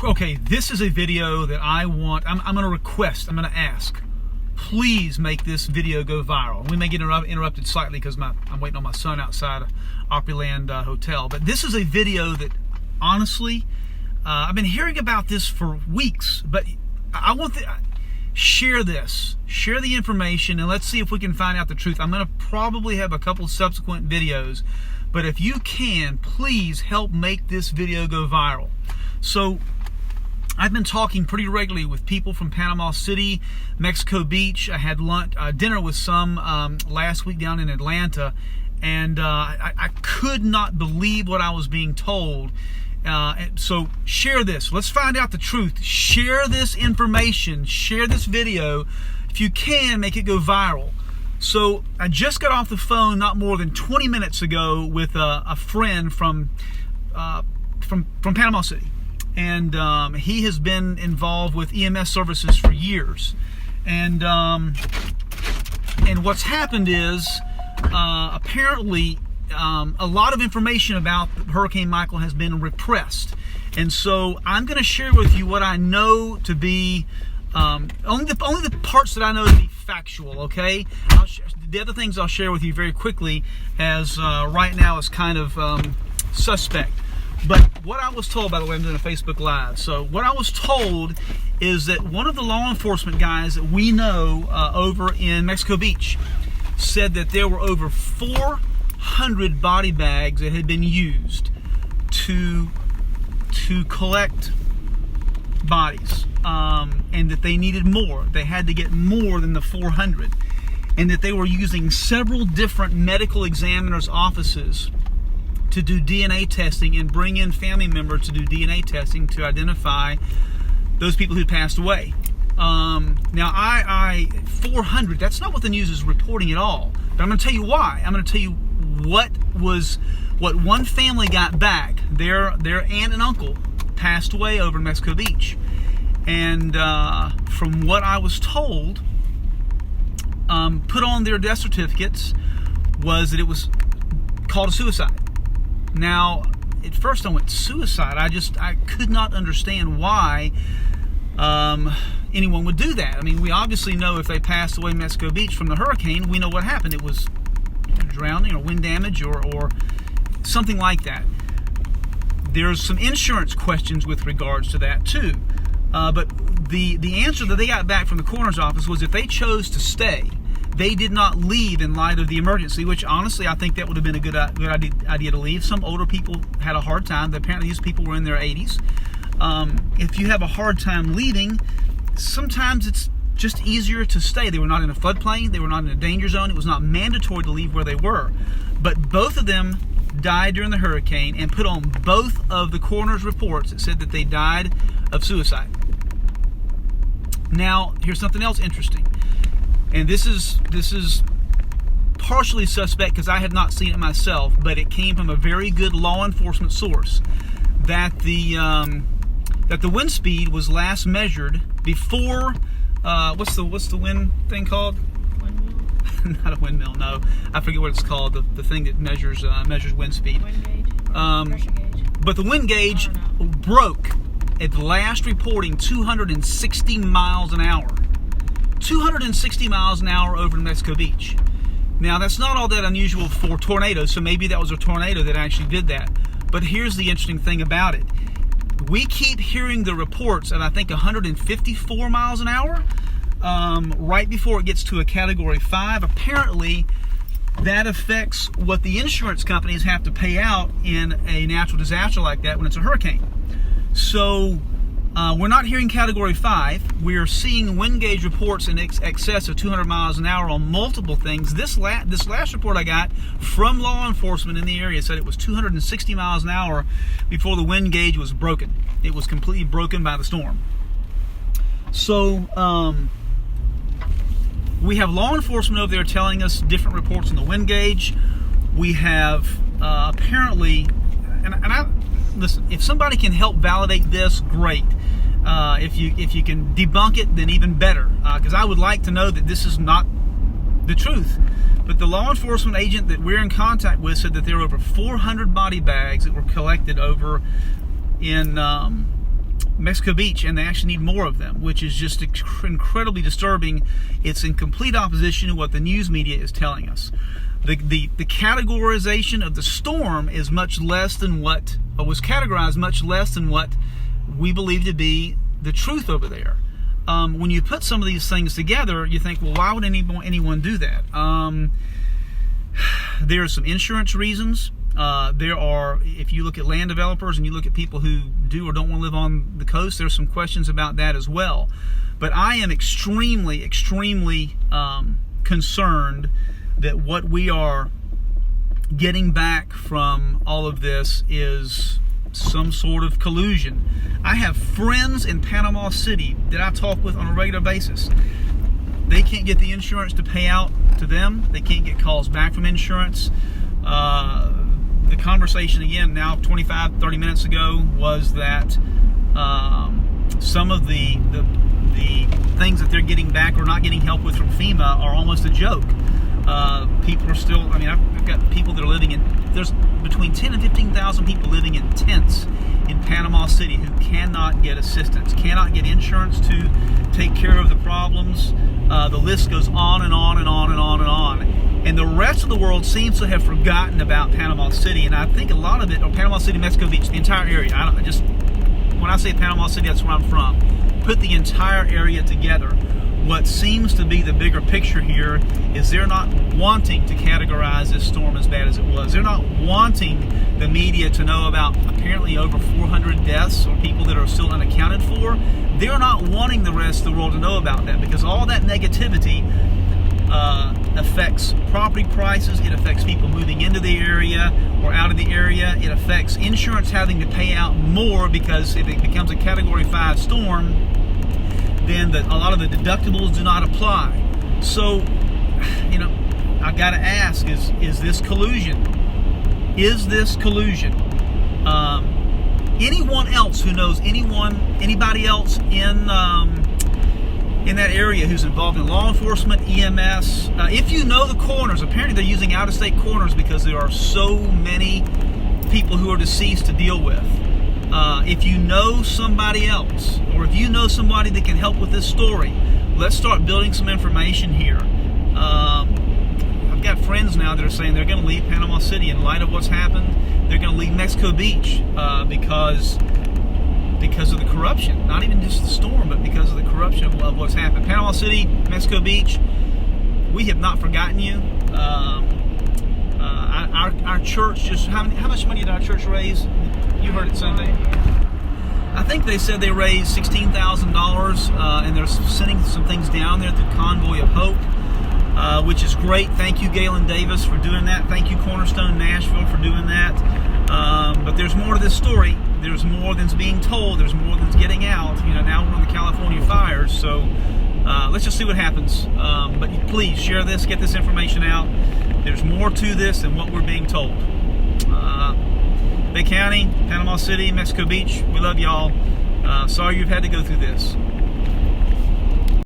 Okay, this is a video that I'm going to request, I'm going to ask, please make this video go viral. We may get interrupted slightly because I'm waiting on my son outside Opryland Hotel. But this is a video that, honestly, I've been hearing about this for weeks. But I want to share this, share the information, and let's see if we can find out the truth. I'm going to probably have a couple subsequent videos. But if you can, please help make this video go viral. So, I've been talking pretty regularly with people from Panama City, Mexico Beach. I had dinner with some last week down in Atlanta, and I could not believe what I was being told. So share this. Let's find out the truth. Share this information. Share this video. If you can, make it go viral. So I just got off the phone not more than 20 minutes ago with a friend from Panama City. And he has been involved with EMS services for years. And what's happened is apparently a lot of information about Hurricane Michael has been repressed. And so I'm going to share with you what I know to be only the parts that I know to be factual. Okay, the other things I'll share with you very quickly, as right now is kind of suspect. But what I was told, by the way, I'm doing a Facebook Live. So what I was told is that one of the law enforcement guys that we know over in Mexico Beach said that there were over 400 body bags that had been used to collect bodies, and that they needed more. They had to get more than the 400, and that they were using several different medical examiners' offices to do DNA testing and bring in family members to do DNA testing to identify those people who passed away. Now, 400, that's not what the news is reporting at all. But I'm going to tell you why. I'm going to tell you what one family got back. Their aunt and uncle passed away over in Mexico Beach. And from what I was told, put on their death certificates was that it was called a suicide. Now, at first I went, suicide? I could not understand why anyone would do that. I mean, we obviously know if they passed away in Mexico Beach from the hurricane, we know what happened. It was drowning or wind damage or something like that. There's some insurance questions with regards to that too. But the answer that they got back from the coroner's office was if they chose to stay, they did not leave in light of the emergency, which honestly I think that would have been a good idea to leave. Some older people had a hard time. Apparently these people were in their 80s. If you have a hard time leaving, sometimes it's just easier to stay. They were not in a floodplain. They were not in a danger zone. It was not mandatory to leave where they were. But both of them died during the hurricane, and put on both of the coroner's reports that said that they died of suicide. Now, here's something else interesting. And this is partially suspect because I had not seen it myself, but it came from a very good law enforcement source that the wind speed was last measured before what's the wind thing called? Windmill? Not a windmill, no. I forget what it's called. The thing that measures wind speed. Wind gauge. Pressure gauge. But the wind gauge broke at the last reporting 260 miles an hour. 260 miles an hour over in Mexico Beach. Now, that's not all that unusual for tornadoes, so maybe that was a tornado that actually did that. But here's the interesting thing about it. We keep hearing the reports at, I think, 154 miles an hour, right before it gets to a Category 5. Apparently, that affects what the insurance companies have to pay out in a natural disaster like that when it's a hurricane. So, we're not hearing Category 5. We're seeing wind gauge reports in excess of 200 miles an hour on multiple things. This last report I got from law enforcement in the area said it was 260 miles an hour before the wind gauge was broken. It was completely broken by the storm. So, we have law enforcement over there telling us different reports on the wind gauge. We have apparently, and I listen, if somebody can help validate this, great. If you can debunk it, then even better, because I would like to know that this is not the truth. But the law enforcement agent that we're in contact with said that there were over 400 body bags that were collected over in Mexico Beach, and they actually need more of them, which is just incredibly disturbing. It's in complete opposition to what the news media is telling us. The categorization of the storm is much less than what, or was categorized much less than what we believe to be the truth over there. When you put some of these things together, you think, well, why would anyone do that? There are some insurance reasons. There are, if you look at land developers and you look at people who do or don't want to live on the coast, there's some questions about that as well. But I am extremely, extremely concerned that what we are getting back from all of this is some sort of collusion. I have friends in Panama City that I talk with on a regular basis. They can't get the insurance to pay out to them. They can't get calls back from insurance. The conversation again now 25-30 minutes ago was that some of the things that they're getting back or not getting help with from FEMA are almost a joke. People are still, I mean, I've got people that are living in, there's between 10 and 15,000 people living in tents in Panama City who cannot get assistance, cannot get insurance to take care of the problems. The list goes on and on and on and on and on. And the rest of the world seems to have forgotten about Panama City. And I think a lot of it, or Panama City, Mexico Beach, the entire area. When I say Panama City, that's where I'm from. Put the entire area together. What seems to be the bigger picture here is they're not wanting to categorize this storm as bad as it was. They're not wanting the media to know about apparently over 400 deaths or people that are still unaccounted for. They're not wanting the rest of the world to know about that because all that negativity affects property prices. It affects people moving into the area or out of the area. It affects insurance having to pay out more because if it becomes a Category 5 storm, then a lot of the deductibles do not apply. So, you know, I got to ask: is this collusion? Is this collusion? Anyone else who knows anybody else in that area who's involved in law enforcement, EMS? If you know the coroners, apparently they're using out-of-state coroners because there are so many people who are deceased to deal with. If you know somebody else, or if you know somebody that can help with this story, let's start building some information here. I've got friends now that are saying they're going to leave Panama City in light of what's happened. They're going to leave Mexico Beach because of the corruption. Not even just the storm, but because of the corruption of what's happened. Panama City, Mexico Beach, we have not forgotten you. Our church just, how much money did our church raise? You heard it Sunday. I think they said they raised $16,000, and they're sending some things down there through Convoy of Hope, which is great. Thank you, Galen Davis, for doing that. Thank you, Cornerstone Nashville, for doing that. But there's more to this story. There's more than's being told. There's more than's getting out. You know, now we're on the California fires, so let's just see what happens. But please share this, get this information out. There's more to this than what we're being told. Bay County, Panama City, Mexico Beach, we love y'all. Sorry you've had to go through this.